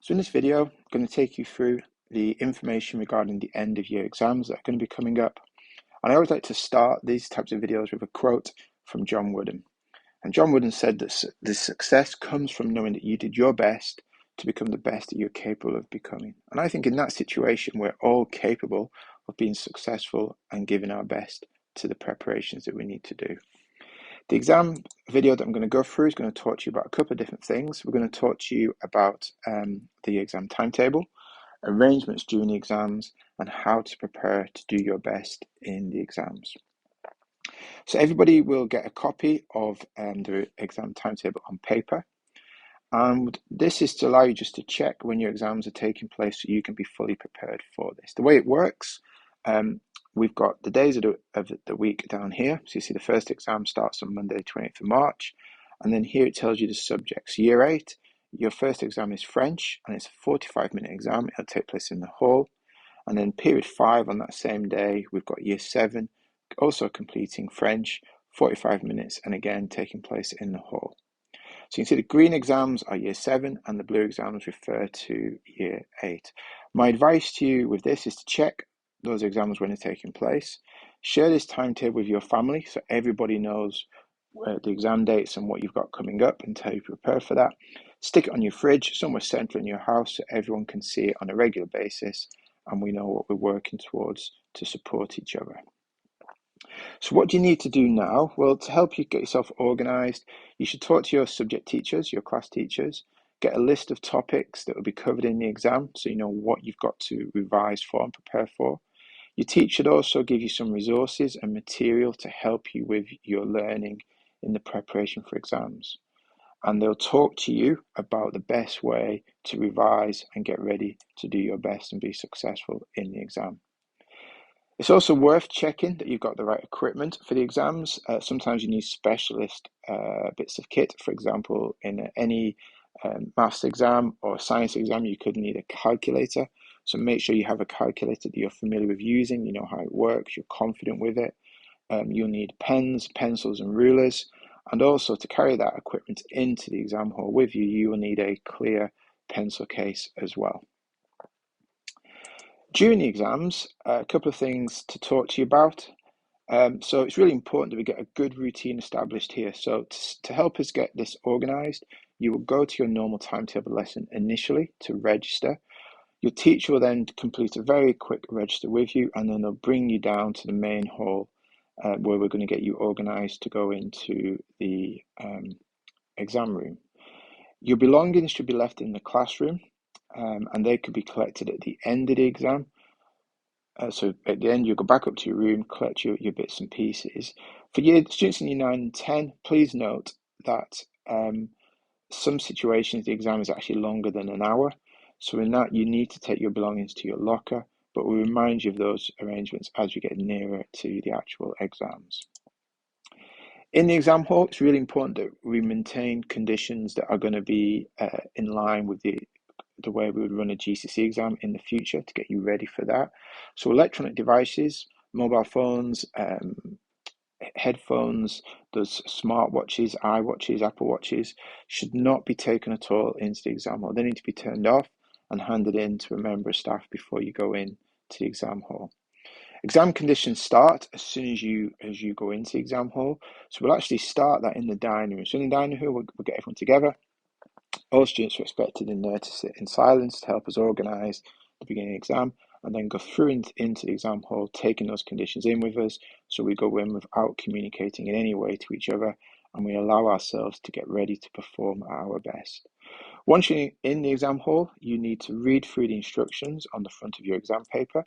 So in this video, I'm going to take you through the information regarding the end of year exams that are going to be coming up. And I always like to start these types of videos with a quote from John Wooden. And John Wooden said that the success comes from knowing that you did your best to become the best that you're capable of becoming. And I think in that situation, we're all capable of being successful and giving our best to the preparations that we need to do. The exam video that I'm going to go through is going to talk to you about a couple of different things. We're going to talk to you about the exam timetable, arrangements during the exams, and how to prepare to do your best in the exams. So everybody will get a copy of the exam timetable on paper. And this is to allow you just to check when your exams are taking place so you can be fully prepared for this. The way it works, we've got the days of the week down here. So you see the first exam starts on Monday, 28th of March. And then here it tells you the subjects. Year 8, your first exam is French, and it's a 45-minute exam. It'll take place in the hall. And then period 5 on that same day, we've got Year 7, also completing French, 45 minutes, and again taking place in the hall. So you can see the green exams are Year 7 and the blue exams refer to Year 8. My advice to you with this is to check those exams when they're taking place. Share this timetable with your family so everybody knows the exam dates and what you've got coming up and how you prepare for that. Stick it on your fridge, somewhere central in your house so everyone can see it on a regular basis and we know what we're working towards to support each other. So what do you need to do now? Well, to help you get yourself organised, you should talk to your subject teachers, your class teachers, get a list of topics that will be covered in the exam so you know what you've got to revise for and prepare for. Your teacher should also give you some resources and material to help you with your learning in the preparation for exams. And they'll talk to you about the best way to revise and get ready to do your best and be successful in the exam. It's also worth checking that you've got the right equipment for the exams. Sometimes you need specialist bits of kit. For example, in any maths exam or science exam, you could need a calculator. So make sure you have a calculator that you're familiar with using, you know how it works, you're confident with it. You'll need pens, pencils, and rulers. And also to carry that equipment into the exam hall with you, you will need a clear pencil case as well. During the exams, a couple of things to talk to you about. So it's really important that we get a good routine established here. So to help us get this organised, you will go to your normal timetable lesson initially to register. Your teacher will then complete a very quick register with you, and then they'll bring you down to the main hall where we're going to get you organised to go into the exam room. Your belongings should be left in the classroom. And they could be collected at the end of the exam. So at the end, you go back up to your room, collect your bits and pieces. For students in Year 9 and 10, please note that some situations the exam is actually longer than an hour. So in that, you need to take your belongings to your locker, but we remind you of those arrangements as we get nearer to the actual exams. In the exam hall, it's really important that we maintain conditions that are going to be in line with the way we would run a GCSE exam in the future to get you ready for that. So electronic devices, mobile phones, headphones, those smartwatches, iWatches, Apple Watches should not be taken at all into the exam hall. They need to be turned off and handed in to a member of staff before you go in to the exam hall. Exam conditions start as soon as you go into the exam hall. So we'll actually start that in the dining room. So in the dining room, we'll get everyone together. All students are expected in there to sit in silence to help us organise the beginning of the exam and then go through into the exam hall, taking those conditions in with us. So we go in without communicating in any way to each other and we allow ourselves to get ready to perform at our best. Once you're in the exam hall, you need to read through the instructions on the front of your exam paper.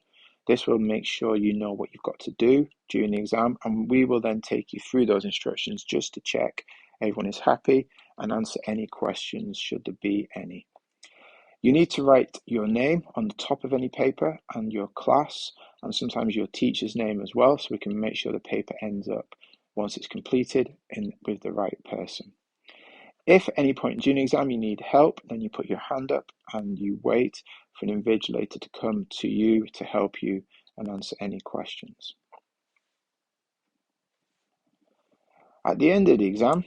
This will make sure you know what you've got to do during the exam, and we will then take you through those instructions just to check everyone is happy and answer any questions should there be any. You need to write your name on the top of any paper and your class and sometimes your teacher's name as well, so we can make sure the paper ends up once it's completed with the right person. If at any point during the exam you need help, then you put your hand up and you wait for an invigilator to come to you to help you and answer any questions. At the end of the exam,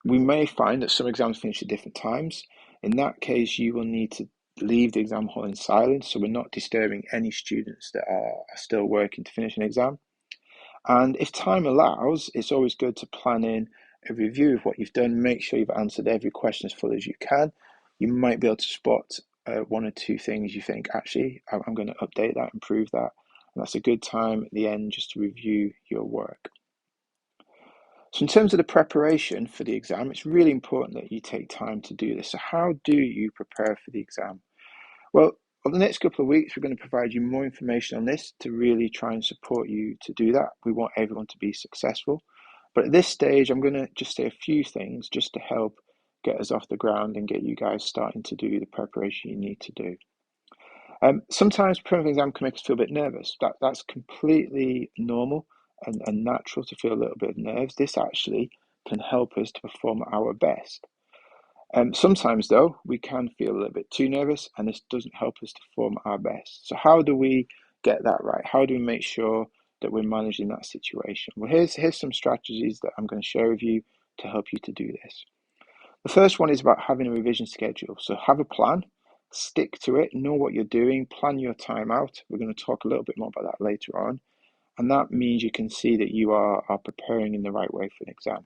we may find that some exams finish at different times. In that case, you will need to leave the exam hall in silence, so we're not disturbing any students that are still working to finish an exam. And if time allows, it's always good to plan in a review of what you've done. Make sure you've answered every question as fully as you can. You might be able to spot one or two things you think, actually, I'm going to update that, improve that. And that's a good time at the end just to review your work. So in terms of the preparation for the exam, it's really important that you take time to do this. So how do you prepare for the exam? Well, over the next couple of weeks, we're going to provide you more information on this to really try and support you to do that. We want everyone to be successful. But at this stage, I'm going to just say a few things just to help get us off the ground and get you guys starting to do the preparation you need to do. Sometimes preparing for an exam can make us feel a bit nervous. That's completely normal and natural to feel a little bit of nerves. This actually can help us to perform our best. Sometimes, though, we can feel a little bit too nervous, and this doesn't help us to perform our best. So how do we get that right? How do we make sure that we're managing that situation? Well, here's some strategies that I'm going to share with you to help you to do this. The first one is about having a revision schedule. So have a plan, stick to it, know what you're doing, plan your time out. We're going to talk a little bit more about that later on. And that means you can see that you are preparing in the right way for an exam.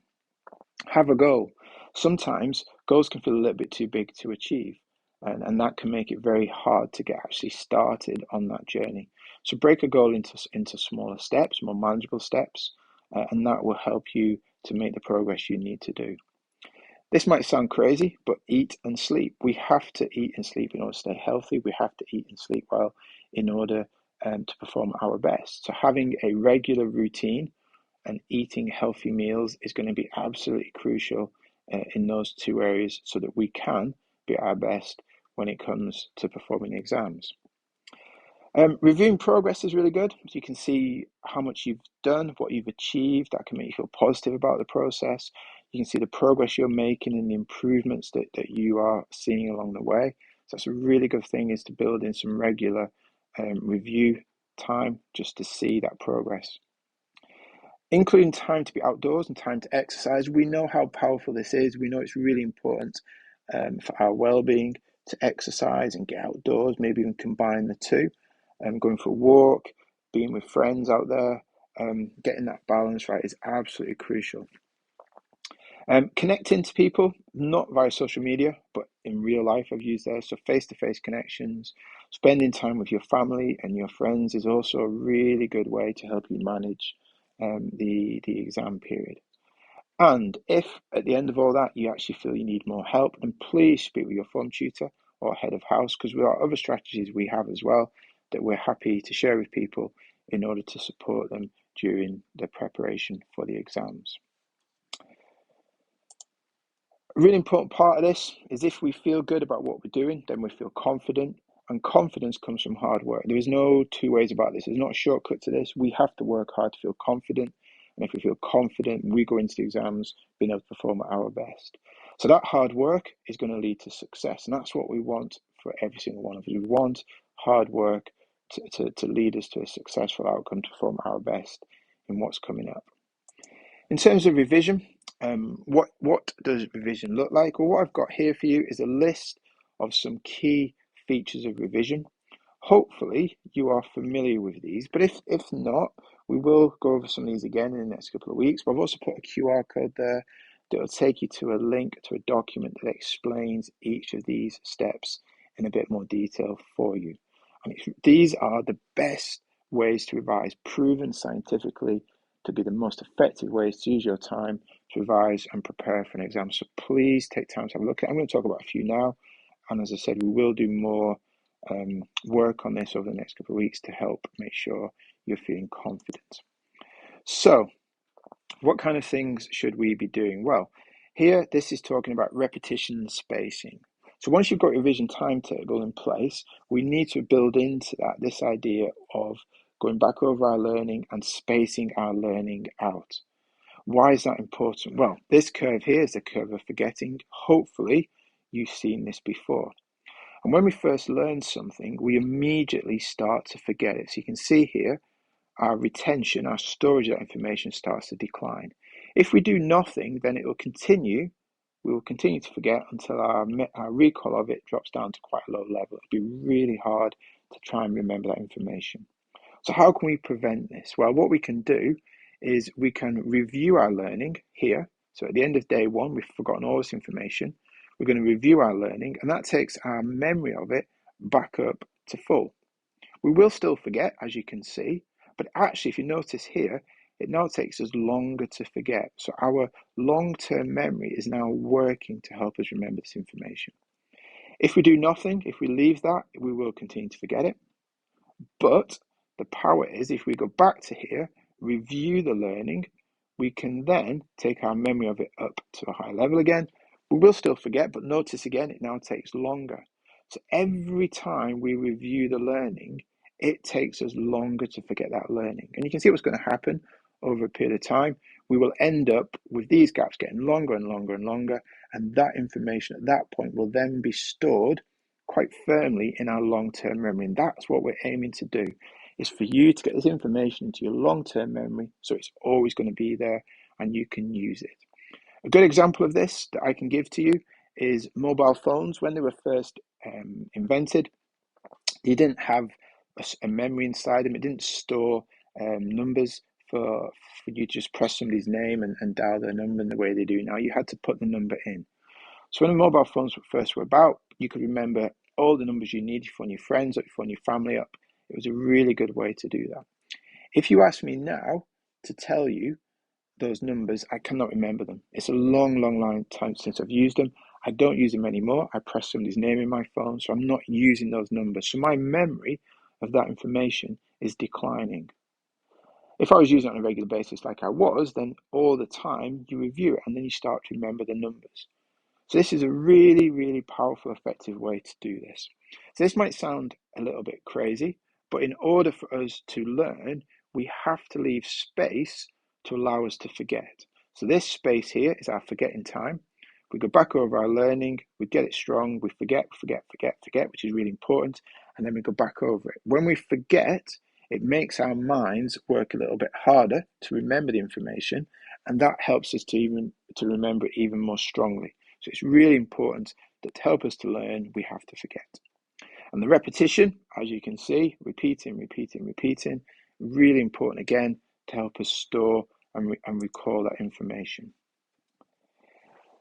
Have a goal. Sometimes goals can feel a little bit too big to achieve, and that can make it very hard to get actually started on that journey. So break a goal into smaller steps, more manageable steps, and that will help you to make the progress you need to do. This might sound crazy, but eat and sleep. We have to eat and sleep in order to stay healthy. We have to eat and sleep well in order to perform our best. So having a regular routine and eating healthy meals is going to be absolutely crucial in those two areas so that we can be at our best when it comes to performing exams. Reviewing progress is really good. So you can see how much you've done, what you've achieved. That can make you feel positive about the process. You can see the progress you're making and the improvements that you are seeing along the way. So that's a really good thing, is to build in some regular review time just to see that progress. Including time to be outdoors and time to exercise. We know how powerful this is. We know it's really important for our well-being to exercise and get outdoors, maybe even combine the two. Going for a walk, being with friends out there, getting that balance right is absolutely crucial. Connecting to people, not via social media, but in real life I've used there. So face-to-face connections, spending time with your family and your friends is also a really good way to help you manage the exam period. And if at the end of all that you actually feel you need more help, then please speak with your form tutor or head of house, because there are other strategies we have as well that we're happy to share with people in order to support them during the preparation for the exams. A really important part of this is if we feel good about what we're doing, then we feel confident. And confidence comes from hard work. There is no two ways about this. There's not a shortcut to this. We have to work hard to feel confident. And if we feel confident, we go into the exams being able to perform at our best. So that hard work is going to lead to success. And that's what we want for every single one of us. We want hard work to lead us to a successful outcome, to perform our best in what's coming up. In terms of revision, what does revision look like? Well, what I've got here for you is a list of some key features of revision. Hopefully you are familiar with these, but if not, we will go over some of these again in the next couple of weeks. But I've also put a QR code there that will take you to a link to a document that explains each of these steps in a bit more detail for you. And these are the best ways to revise, proven scientifically to be the most effective ways to use your time to revise and prepare for an exam. So please take time to have a look at it. I'm going to talk about a few now. And as I said, we will do more work on this over the next couple of weeks to help make sure you're feeling confident. So what kind of things should we be doing? Well, here, this is talking about repetition and spacing. So once you've got your revision timetable in place, we need to build into that this idea of going back over our learning and spacing our learning out. Why is that important? Well, this curve here is the curve of forgetting. Hopefully, you've seen this before. And when we first learn something, we immediately start to forget it. So you can see here, our retention, our storage of that information starts to decline. If we do nothing, then it will continue we will continue to forget until our recall of it drops down to quite a low level. It'll be really hard to try and remember that information. So how can we prevent this? Well, what we can do is we can review our learning here. So at the end of day one, we've forgotten all this information. We're going to review our learning, and that takes our memory of it back up to full. We will still forget, as you can see, but actually, if you notice here, it now takes us longer to forget. So our long-term memory is now working to help us remember this information. If we do nothing, if we leave that, we will continue to forget it. But the power is, if we go back to here, review the learning, we can then take our memory of it up to a high level again. We will still forget, but notice again, it now takes longer. So every time we review the learning, it takes us longer to forget that learning. And you can see what's going to happen over a period of time. We will end up with these gaps getting longer and longer and longer, and that information at that point will then be stored quite firmly in our long-term memory. And that's what we're aiming to do, is for you to get this information into your long-term memory, so it's always going to be there and you can use it. A good example of this that I can give to you is mobile phones. When they were first invented, you didn't have a memory inside them. It didn't store numbers for you to just press somebody's name and dial their number in the way they do now. You had to put the number in. So when the mobile phones first were about, you could remember all the numbers you needed for your friends, or for your family up. It was a really good way to do that. If you ask me now to tell you those numbers, I cannot remember them. It's a long time since I've used them. I don't use them anymore. I press somebody's name in my phone, so I'm not using those numbers. So my memory of that information is declining. If I was using it on a regular basis like I was, then all the time you review it and then you start to remember the numbers. So this is a really powerful, effective way to do this. So this might sound a little bit crazy, but in order for us to learn, we have to leave space to allow us to forget. So this space here is our forgetting time. If we go back over our learning, we get it strong, we forget, which is really important, and then we go back over it. When we forget, it makes our minds work a little bit harder to remember the information, and that helps us to remember it even more strongly. So it's really important that to help us to learn, we have to forget. And the repetition, as you can see, repeating, really important again to help us store and recall that information.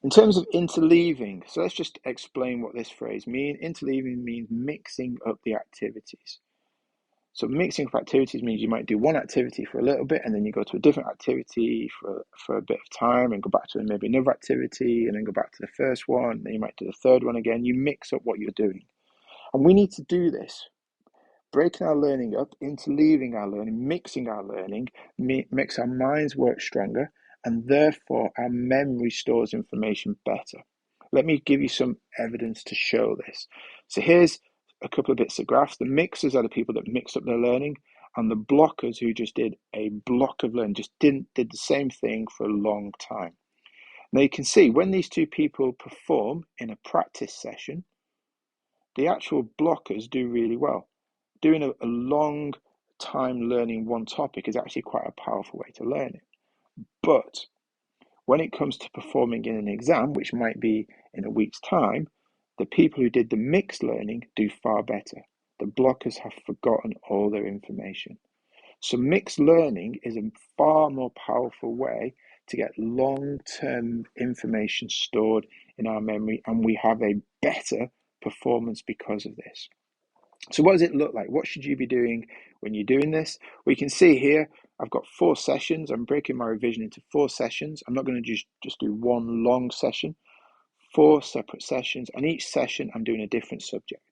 In terms of interleaving, so let's just explain what this phrase means. Interleaving means mixing up the activities. So mixing up activities means you might do one activity for a little bit and then you go to a different activity for a bit of time and go back to maybe another activity and then go back to the first one. Then you might do the third one again. You mix up what you're doing. And we need to do this. Breaking our learning up, interleaving our learning, mixing our learning makes our minds work stronger, and therefore our memory stores information better. Let me give you some evidence to show this. So here's a couple of bits of graphs. The mixers are the people that mix up their learning, and the blockers who just did a block of learning, just did the same thing for a long time. Now you can see when these two people perform in a practice session, the actual blockers do really well. Doing a long time learning one topic is actually quite a powerful way to learn it. But when it comes to performing in an exam, which might be in a week's time, the people who did the mixed learning do far better. The blockers have forgotten all their information. So mixed learning is a far more powerful way to get long-term information stored in our memory, and we have a better performance because of this. So what does it look like? What should you be doing when you're doing this? We can see here, I've got 4 sessions. I'm breaking my revision into 4 sessions. I'm not going to just do one long session, 4 separate sessions, and each session I'm doing a different subject.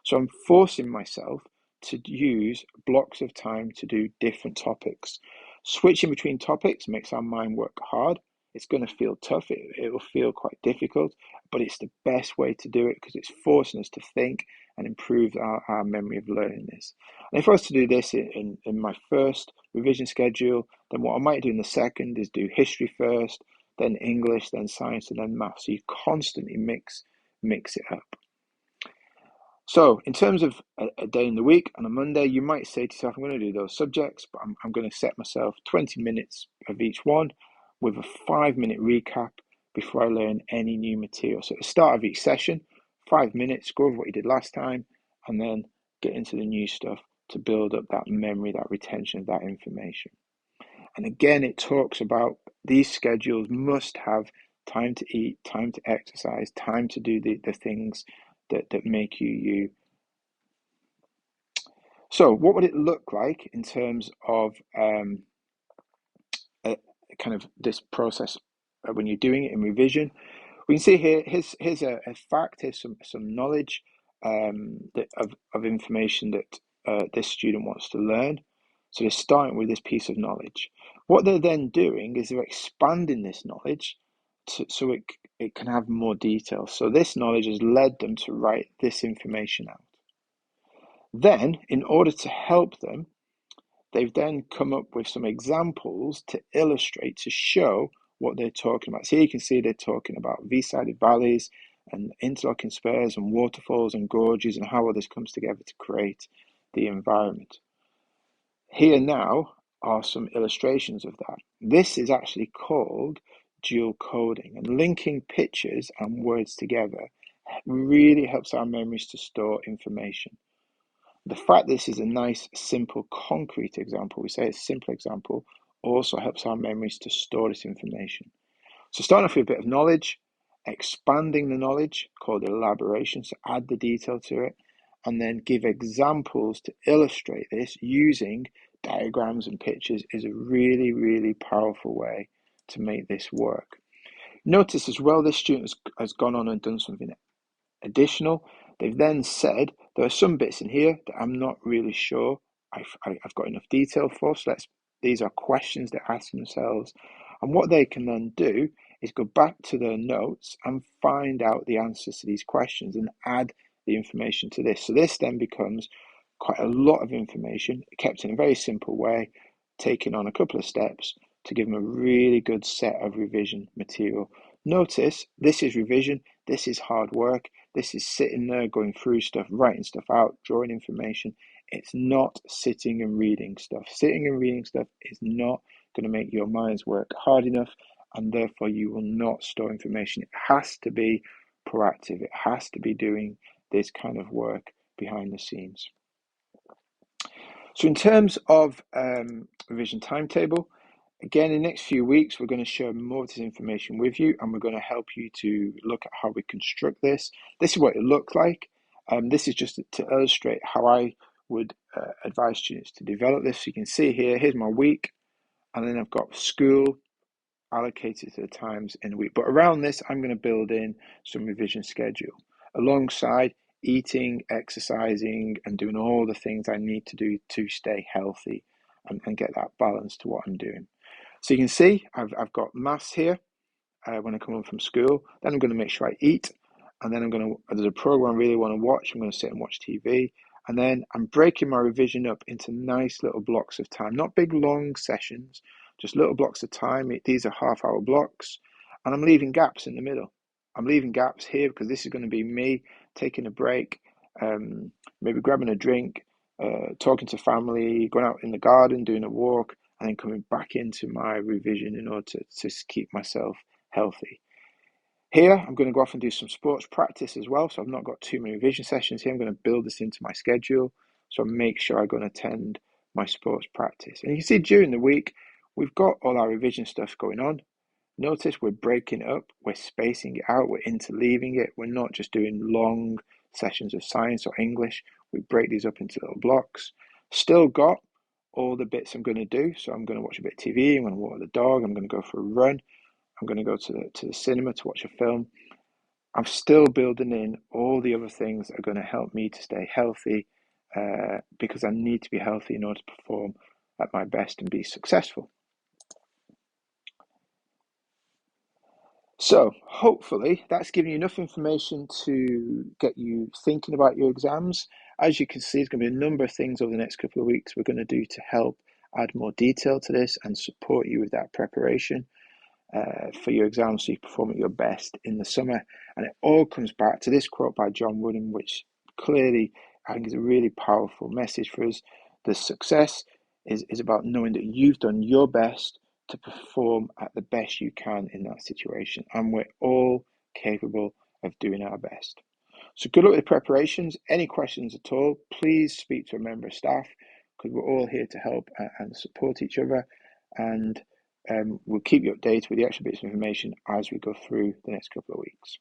So I'm forcing myself to use blocks of time to do different topics. Switching between topics makes our mind work hard. It's going to feel tough. It will feel quite difficult, but it's the best way to do it because it's forcing us to think and improve our memory of learning this. And if I was to do this in my first revision schedule, then what I might do in the second is do history first, then English, then science, and then maths. So you constantly mix it up. So in terms of a day in the week, on a Monday, you might say to yourself, I'm going to do those subjects, but I'm going to set myself 20 minutes of each one with a 5-minute recap, before I learn any new material. So at the start of each session, 5 minutes, go over what you did last time, and then get into the new stuff to build up that memory, that retention of that information. And again, it talks about these schedules must have time to eat, time to exercise, time to do the things that make you you. So what would it look like in terms of kind of this process when you're doing it in revision? We can see here, here's a fact, here's some knowledge of information that this student wants to learn. So they're starting with this piece of knowledge. What they're then doing is they're expanding this knowledge so it can have more detail. So this knowledge has led them to write this information out. Then, in order to help them, they've then come up with some examples to illustrate, to show what they're talking about. So here you can see they're talking about V-sided valleys and interlocking spurs and waterfalls and gorges and how all this comes together to create the environment. Here now are some illustrations of that. This is actually called dual coding, and linking pictures and words together really helps our memories to store information. The fact this is a nice, simple, concrete example, we say it's a simple example, also helps our memories to store this information. So starting off with a bit of knowledge, expanding the knowledge, called elaboration, so add the detail to it, and then give examples to illustrate this using diagrams and pictures is a really, really powerful way to make this work. Notice as well, this student has gone on and done something additional. They've then said there are some bits in here that I'm not really sure I've got enough detail for. So these are questions they ask themselves, and what they can then do is go back to their notes and find out the answers to these questions and add the information to this. So this then becomes quite a lot of information, kept in a very simple way, taking on a couple of steps to give them a really good set of revision material. Notice this is revision, this is hard work, this is sitting there going through stuff, writing stuff out, drawing information. It's not sitting and reading stuff. Sitting and reading stuff is not going to make your minds work hard enough, and therefore you will not store information. It has to be proactive. It has to be doing this kind of work behind the scenes. So in terms of revision timetable, again, in the next few weeks, we're going to share more of this information with you, and we're going to help you to look at how we construct this. This is what it looks like. This is just to illustrate how I would advise students to develop this. So you can see here, here's my week, and then I've got school allocated to the times in the week. But around this, I'm going to build in some revision schedule alongside eating, exercising, and doing all the things I need to do to stay healthy and get that balance to what I'm doing. So you can see I've got maths here when I come home from school. Then I'm going to make sure I eat, and then there's a program I really want to watch. I'm going to sit and watch TV, and then I'm breaking my revision up into nice little blocks of time, not big long sessions, just little blocks of time. These are half-hour blocks, and I'm leaving gaps in the middle. I'm leaving gaps here because this is going to be me taking a break, maybe grabbing a drink, talking to family, going out in the garden, doing a walk, and then coming back into my revision in order to keep myself healthy. Here, I'm going to go off and do some sports practice as well. So I've not got too many revision sessions here. I'm going to build this into my schedule. So I make sure I go and attend my sports practice. And you can see during the week, we've got all our revision stuff going on. Notice we're breaking it up, we're spacing it out, we're interleaving it. We're not just doing long sessions of science or English. We break these up into little blocks. Still got all the bits I'm going to do. So I'm going to watch a bit of TV, I'm going to walk the dog, I'm going to go for a run, I'm going to go to the cinema to watch a film. I'm still building in all the other things that are going to help me to stay healthy because I need to be healthy in order to perform at my best and be successful. So hopefully that's given you enough information to get you thinking about your exams. As you can see, there's going to be a number of things over the next couple of weeks we're going to do to help add more detail to this and support you with that preparation for your exams so you perform at your best in the summer. And it all comes back to this quote by John Wooden, which clearly I think is a really powerful message for us. The success is about knowing that you've done your best to perform at the best you can in that situation. And we're all capable of doing our best. So good luck with the preparations. Any questions at all, please speak to a member of staff, because we're all here to help and support each other. And we'll keep you updated with the extra bits of information as we go through the next couple of weeks.